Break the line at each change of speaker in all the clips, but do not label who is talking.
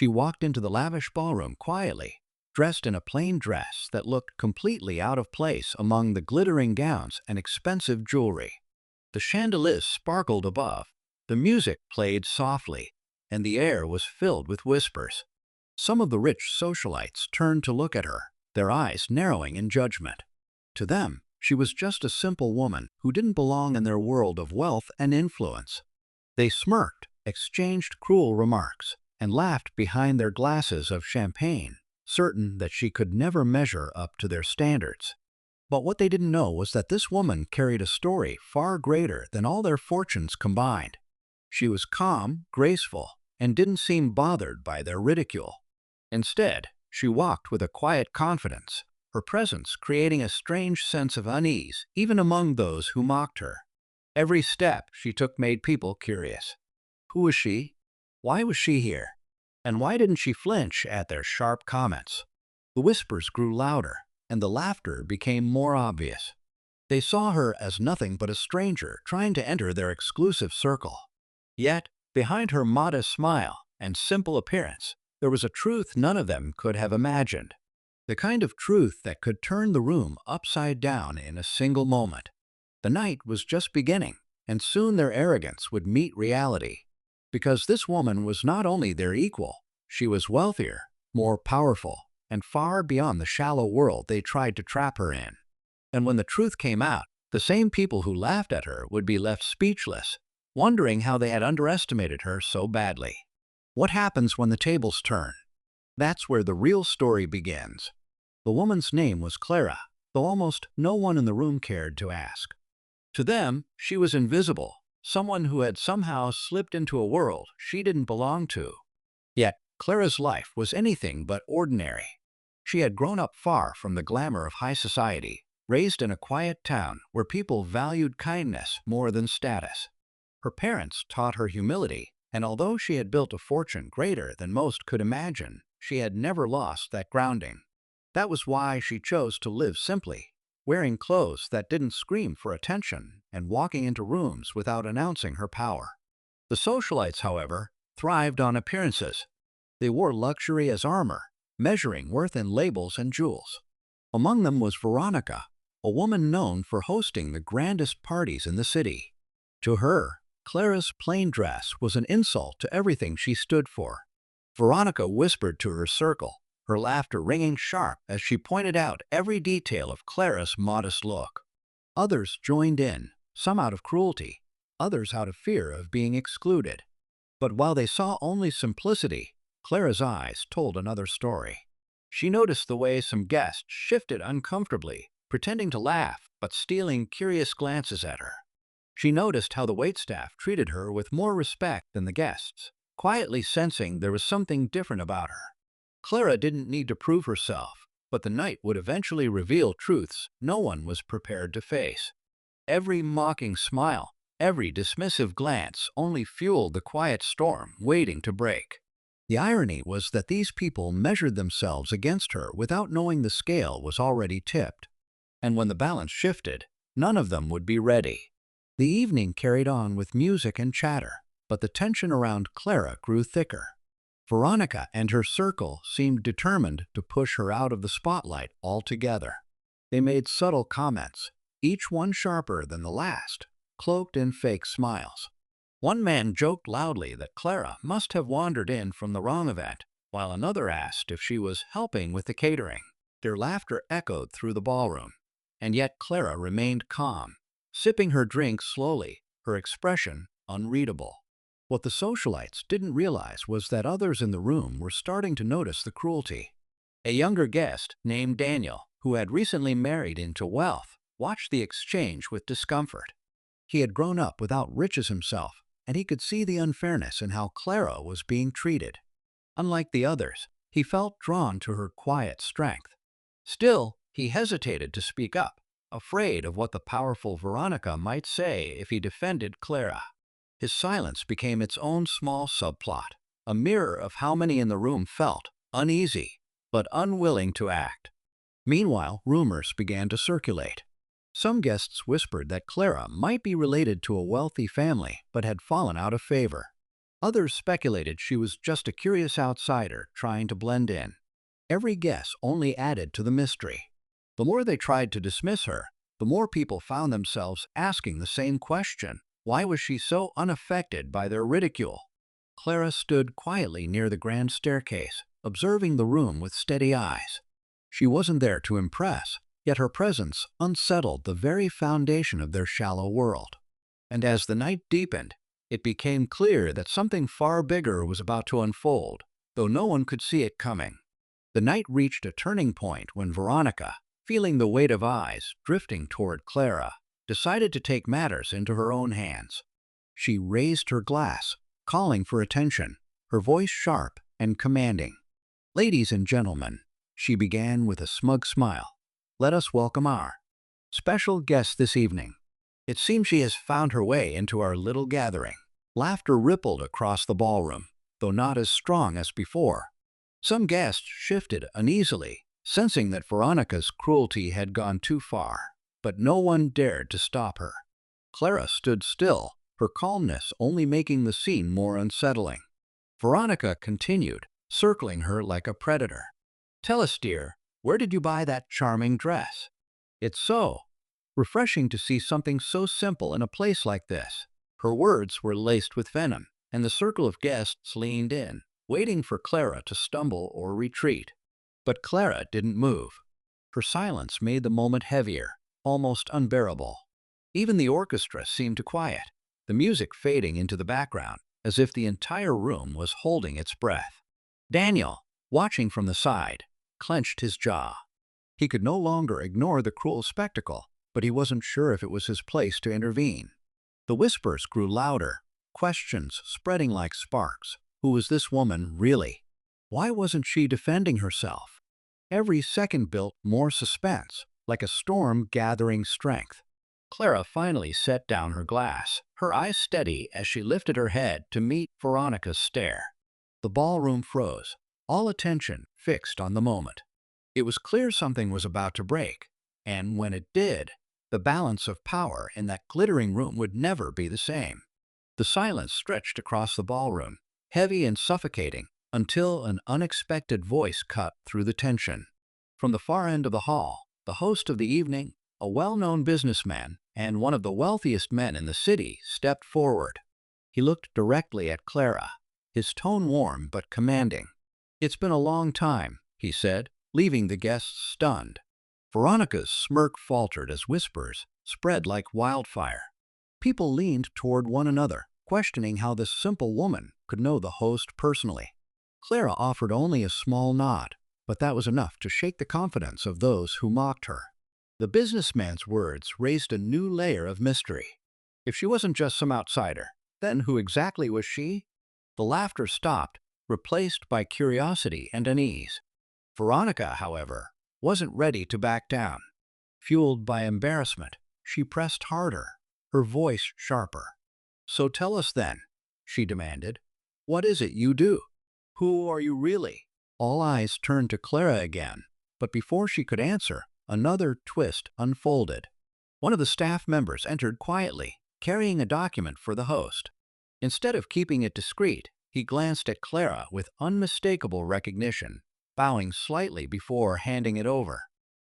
She walked into the lavish ballroom quietly, dressed in a plain dress that looked completely out of place among the glittering gowns and expensive jewelry. The chandeliers sparkled above, the music played softly, and the air was filled with whispers. Some of the rich socialites turned to look at her, their eyes narrowing in judgment. To them, she was just a simple woman who didn't belong in their world of wealth and influence. They smirked, exchanged cruel remarks, and laughed behind their glasses of champagne, certain that she could never measure up to their standards. But what they didn't know was that this woman carried a story far greater than all their fortunes combined. She was calm, graceful, and didn't seem bothered by their ridicule. Instead, she walked with a quiet confidence, her presence creating a strange sense of unease even among those who mocked her. Every step she took made people curious. Who was she? Why was she here? And why didn't she flinch at their sharp comments? The whispers grew louder, and the laughter became more obvious. They saw her as nothing but a stranger trying to enter their exclusive circle. Yet, behind her modest smile and simple appearance, there was a truth none of them could have imagined. The kind of truth that could turn the room upside down in a single moment. The night was just beginning, and soon their arrogance would meet reality. Because this woman was not only their equal, she was wealthier, more powerful, and far beyond the shallow world they tried to trap her in. And when the truth came out, the same people who laughed at her would be left speechless, wondering how they had underestimated her so badly. What happens when the tables turn? That's where the real story begins. The woman's name was Clara, though almost no one in the room cared to ask. To them, she was invisible, someone who had somehow slipped into a world she didn't belong to. Yet, Clara's life was anything but ordinary. She had grown up far from the glamour of high society, raised in a quiet town where people valued kindness more than status. Her parents taught her humility, and although she had built a fortune greater than most could imagine, she had never lost that grounding. That was why she chose to live simply, wearing clothes that didn't scream for attention and walking into rooms without announcing her power. The socialites, however, thrived on appearances. They wore luxury as armor, measuring worth in labels and jewels. Among them was Veronica, a woman known for hosting the grandest parties in the city. To her, Clara's plain dress was an insult to everything she stood for. Veronica whispered to her circle, her laughter ringing sharp as she pointed out every detail of Clara's modest look. Others joined in, some out of cruelty, others out of fear of being excluded. But while they saw only simplicity, Clara's eyes told another story. She noticed the way some guests shifted uncomfortably, pretending to laugh but stealing curious glances at her. She noticed how the waitstaff treated her with more respect than the guests, quietly sensing there was something different about her. Clara didn't need to prove herself, but the night would eventually reveal truths no one was prepared to face. Every mocking smile, every dismissive glance only fueled the quiet storm waiting to break. The irony was that these people measured themselves against her without knowing the scale was already tipped. And when the balance shifted, none of them would be ready. The evening carried on with music and chatter, but the tension around Clara grew thicker. Veronica and her circle seemed determined to push her out of the spotlight altogether. They made subtle comments, each one sharper than the last, cloaked in fake smiles. One man joked loudly that Clara must have wandered in from the wrong event, while another asked if she was helping with the catering. Their laughter echoed through the ballroom, and yet Clara remained calm, sipping her drink slowly, her expression unreadable. What the socialites didn't realize was that others in the room were starting to notice the cruelty. A younger guest, named Daniel, who had recently married into wealth, watched the exchange with discomfort. He had grown up without riches himself, and he could see the unfairness in how Clara was being treated. Unlike the others, he felt drawn to her quiet strength. Still, he hesitated to speak up, afraid of what the powerful Veronica might say if he defended Clara. His silence became its own small subplot, a mirror of how many in the room felt uneasy, but unwilling to act. Meanwhile, rumors began to circulate. Some guests whispered that Clara might be related to a wealthy family but had fallen out of favor. Others speculated she was just a curious outsider trying to blend in. Every guess only added to the mystery. The more they tried to dismiss her, the more people found themselves asking the same question. Why was she so unaffected by their ridicule? Clara stood quietly near the grand staircase, observing the room with steady eyes. She wasn't there to impress, yet her presence unsettled the very foundation of their shallow world. And as the night deepened, it became clear that something far bigger was about to unfold, though no one could see it coming. The night reached a turning point when Veronica, feeling the weight of eyes drifting toward Clara, decided to take matters into her own hands. She raised her glass, calling for attention, her voice sharp and commanding. "Ladies and gentlemen," she began with a smug smile, "let us welcome our special guest this evening. It seems she has found her way into our little gathering." Laughter rippled across the ballroom, though not as strong as before. Some guests shifted uneasily, sensing that Veronica's cruelty had gone too far, but no one dared to stop her. Clara stood still, her calmness only making the scene more unsettling. Veronica continued, circling her like a predator. "Tell us, dear, where did you buy that charming dress? It's so refreshing to see something so simple in a place like this." Her words were laced with venom, and the circle of guests leaned in, waiting for Clara to stumble or retreat. But Clara didn't move. Her silence made the moment heavier, almost unbearable. Even the orchestra seemed to quiet, the music fading into the background, as if the entire room was holding its breath. Daniel, watching from the side, clenched his jaw. He could no longer ignore the cruel spectacle, but he wasn't sure if it was his place to intervene. The whispers grew louder, questions spreading like sparks. Who was this woman, really? Why wasn't she defending herself? Every second built more suspense, like a storm gathering strength. Clara finally set down her glass, her eyes steady as she lifted her head to meet Veronica's stare. The ballroom froze, all attention fixed on the moment. It was clear something was about to break, and when it did, the balance of power in that glittering room would never be the same. The silence stretched across the ballroom, heavy and suffocating, until an unexpected voice cut through the tension. From the far end of the hall, the host of the evening, a well-known businessman and one of the wealthiest men in the city, stepped forward. He looked directly at Clara, his tone warm but commanding. "It's been a long time," he said, leaving the guests stunned. Veronica's smirk faltered as whispers spread like wildfire. People leaned toward one another, questioning how this simple woman could know the host personally. Clara offered only a small nod, but that was enough to shake the confidence of those who mocked her. The businessman's words raised a new layer of mystery. If she wasn't just some outsider, then who exactly was she? The laughter stopped, replaced by curiosity and unease. Veronica, however, wasn't ready to back down. Fueled by embarrassment, she pressed harder, her voice sharper. "So tell us then," she demanded. "What is it you do? Who are you really?" All eyes turned to Clara again, but before she could answer, another twist unfolded. One of the staff members entered quietly, carrying a document for the host. Instead of keeping it discreet, he glanced at Clara with unmistakable recognition, bowing slightly before handing it over.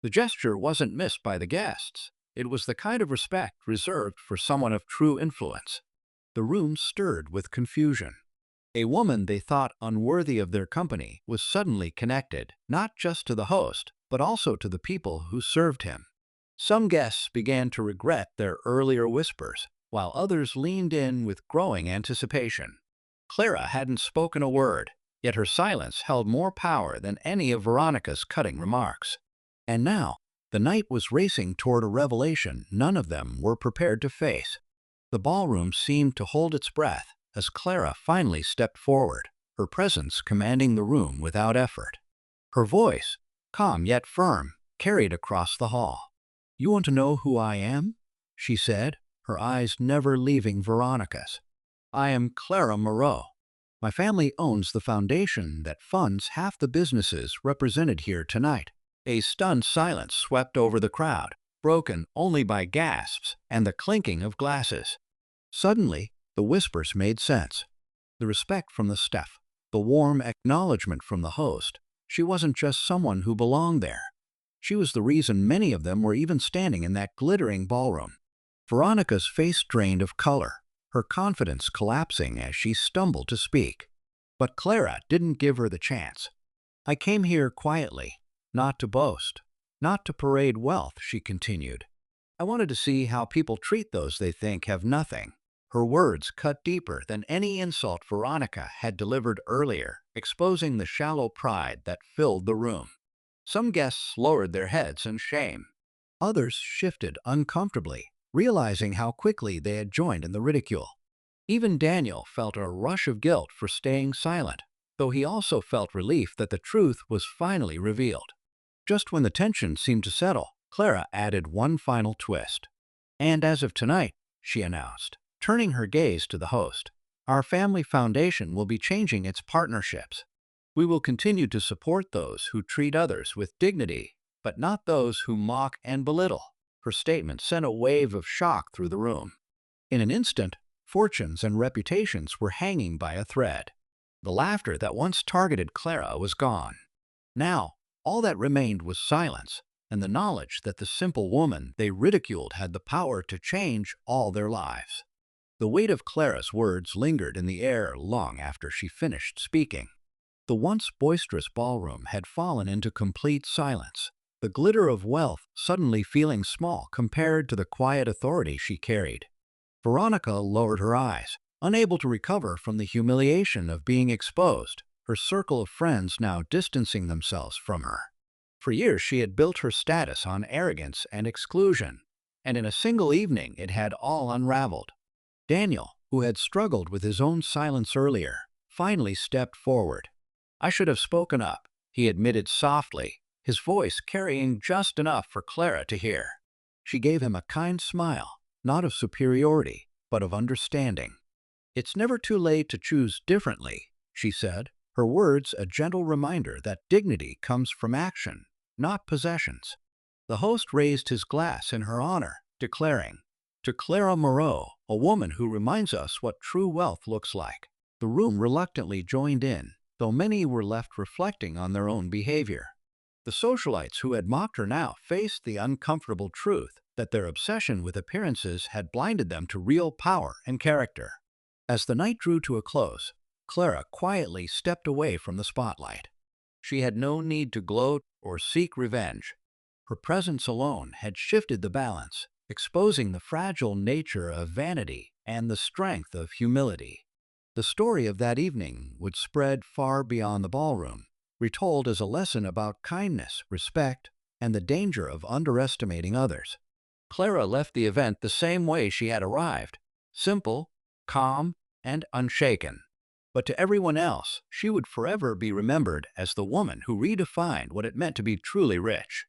The gesture wasn't missed by the guests. It was the kind of respect reserved for someone of true influence. The room stirred with confusion. A woman they thought unworthy of their company was suddenly connected, not just to the host, but also to the people who served him. Some guests began to regret their earlier whispers, while others leaned in with growing anticipation. Clara hadn't spoken a word, yet her silence held more power than any of Veronica's cutting remarks. And now, the night was racing toward a revelation none of them were prepared to face. The ballroom seemed to hold its breath as Clara finally stepped forward, her presence commanding the room without effort. Her voice, calm yet firm, carried across the hall. "You want to know who I am?" she said, her eyes never leaving Veronica's. "I am Clara Moreau. My family owns the foundation that funds half the businesses represented here tonight." A stunned silence swept over the crowd, broken only by gasps and the clinking of glasses. Suddenly, the whispers made sense. The respect from the staff, the warm acknowledgement from the host. She wasn't just someone who belonged there. She was the reason many of them were even standing in that glittering ballroom. Veronica's face drained of color, her confidence collapsing as she stumbled to speak. But Clara didn't give her the chance. "I came here quietly, not to boast, not to parade wealth," she continued. "I wanted to see how people treat those they think have nothing." Her words cut deeper than any insult Veronica had delivered earlier, exposing the shallow pride that filled the room. Some guests lowered their heads in shame. Others shifted uncomfortably, realizing how quickly they had joined in the ridicule. Even Daniel felt a rush of guilt for staying silent, though he also felt relief that the truth was finally revealed. Just when the tension seemed to settle, Clara added one final twist. "And as of tonight," she announced, turning her gaze to the host, "our family foundation will be changing its partnerships. We will continue to support those who treat others with dignity, but not those who mock and belittle." Her statement sent a wave of shock through the room. In an instant, fortunes and reputations were hanging by a thread. The laughter that once targeted Clara was gone. Now, all that remained was silence, and the knowledge that the simple woman they ridiculed had the power to change all their lives. The weight of Clara's words lingered in the air long after she finished speaking. The once boisterous ballroom had fallen into complete silence, the glitter of wealth suddenly feeling small compared to the quiet authority she carried. Veronica lowered her eyes, unable to recover from the humiliation of being exposed, her circle of friends now distancing themselves from her. For years she had built her status on arrogance and exclusion, and in a single evening it had all unraveled. Daniel, who had struggled with his own silence earlier, finally stepped forward. "I should have spoken up," he admitted softly, his voice carrying just enough for Clara to hear. She gave him a kind smile, not of superiority, but of understanding. "It's never too late to choose differently," she said, her words a gentle reminder that dignity comes from action, not possessions. The host raised his glass in her honor, declaring, "To Clara Moreau, a woman who reminds us what true wealth looks like." The room reluctantly joined in, though many were left reflecting on their own behavior. The socialites who had mocked her now faced the uncomfortable truth that their obsession with appearances had blinded them to real power and character. As the night drew to a close, Clara quietly stepped away from the spotlight. She had no need to gloat or seek revenge. Her presence alone had shifted the balance, exposing the fragile nature of vanity and the strength of humility. The story of that evening would spread far beyond the ballroom, retold as a lesson about kindness, respect, and the danger of underestimating others. Clara left the event the same way she had arrived, simple, calm, and unshaken. But to everyone else, she would forever be remembered as the woman who redefined what it meant to be truly rich.